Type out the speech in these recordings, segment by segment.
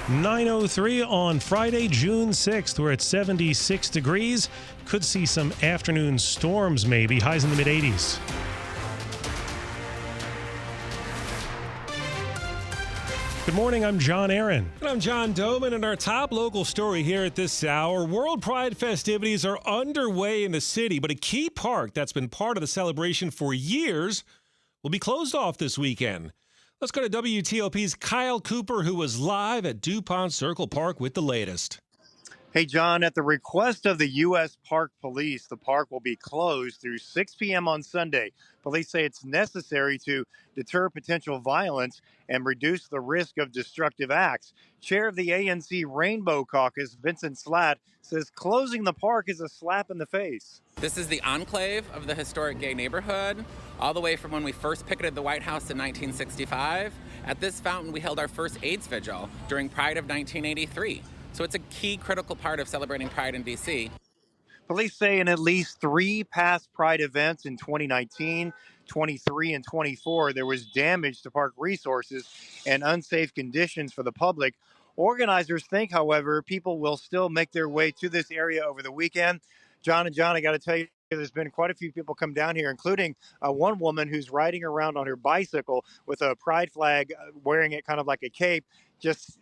9:03 on Friday, June 6th. We're at 76 degrees. Could see some afternoon storms maybe. Highs in the mid-80s. Good morning, I'm John Aaron. And I'm John Domen, and our top local story here at this hour. WorldPride festivities are underway in the city, but a key park that's been part of the celebration for years will be closed off this weekend. Let's go to WTOP's Kyle Cooper, who was live at Dupont Circle Park with the latest. Hey, John, at the request of the U.S. Park Police, the park will be closed through 6 p.m. on Sunday. Police say it's necessary to deter potential violence and reduce the risk of destructive acts. Chair of the ANC Rainbow Caucus, Vincent Slatt, says closing the park is a slap in the face. This is the enclave of the historic gay neighborhood, all the way from when we first picketed the White House in 1965. At this fountain, we held our first AIDS vigil during Pride of 1983. So it's a key critical part of celebrating Pride in D.C. Police say in at least 3 past Pride events in 2019, 23, and 24, there was damage to park resources and unsafe conditions for the public. Organizers think, however, people will still make their way to this area over the weekend. John, I got to tell you, there's been quite a few people come down here, including one woman who's riding around on her bicycle with a pride flag, wearing it kind of like a cape, just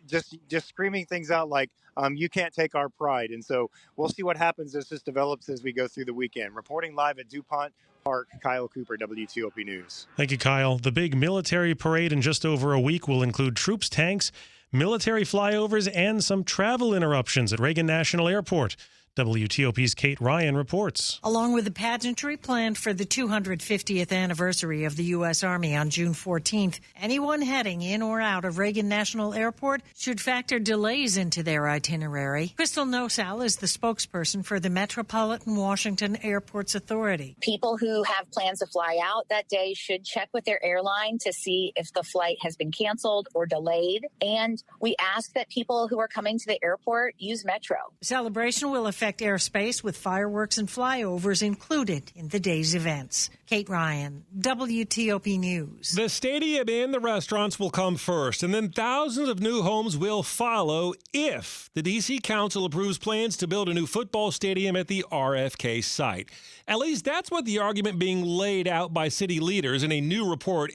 screaming things out like, you can't take our pride. And so we'll see what happens as this develops as we go through the weekend. Reporting live at DuPont Park, Kyle Cooper, WTOP News. Thank you, Kyle. The big military parade in just over a week will include troops, tanks, military flyovers, and some travel interruptions at Reagan National Airport. WTOP's Kate Ryan reports. Along with the pageantry planned for the 250th anniversary of the U.S. Army on June 14th, anyone heading in or out of Reagan National Airport should factor delays into their itinerary. Crystal Nosal is the spokesperson for the Metropolitan Washington Airports Authority. People who have plans to fly out that day should check with their airline to see if the flight has been canceled or delayed. And we ask that people who are coming to the airport use Metro. The celebration will affect airspace with fireworks and flyovers included in the day's events. Kate Ryan, WTOP News. The stadium and the restaurants will come first, and then thousands of new homes will follow if the D.C. Council approves plans to build a new football stadium at the RFK site. At least that's what the argument being laid out by city leaders in a new report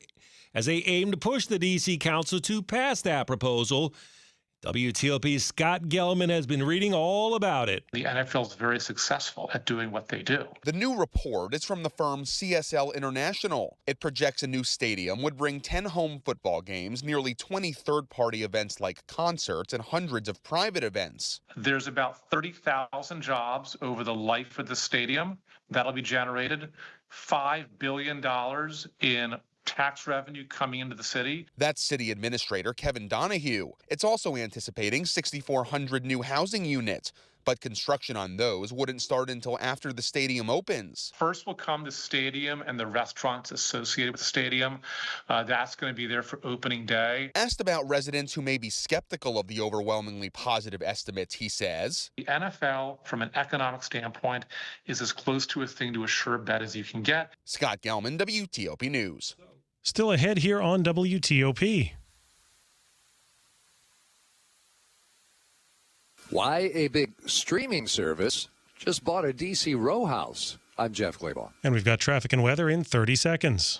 as they aim to push the D.C. Council to pass that proposal. WTOP's Scott Gelman has been reading all about it. The NFL is very successful at doing what they do. The new report is from the firm CSL International. It projects a new stadium would bring 10 home football games, nearly 20 third-party events like concerts, and hundreds of private events. There's about 30,000 jobs over the life of the stadium that'll be generated, $5 billion in tax revenue coming into the city. That's City Administrator Kevin Donahue. It's also anticipating 6,400 new housing units, but construction on those wouldn't start until after the stadium opens. First will come the stadium and the restaurants associated with the stadium. That's going to be there for opening day. Asked about residents who may be skeptical of the overwhelmingly positive estimates, he says, The NFL, from an economic standpoint, is as close to a thing to a sure bet as you can get. Scott Gelman, WTOP News. Still ahead here on WTOP. Why a big streaming service just bought a D.C. row house? I'm Jeff Claybaugh. And we've got traffic and weather in 30 seconds.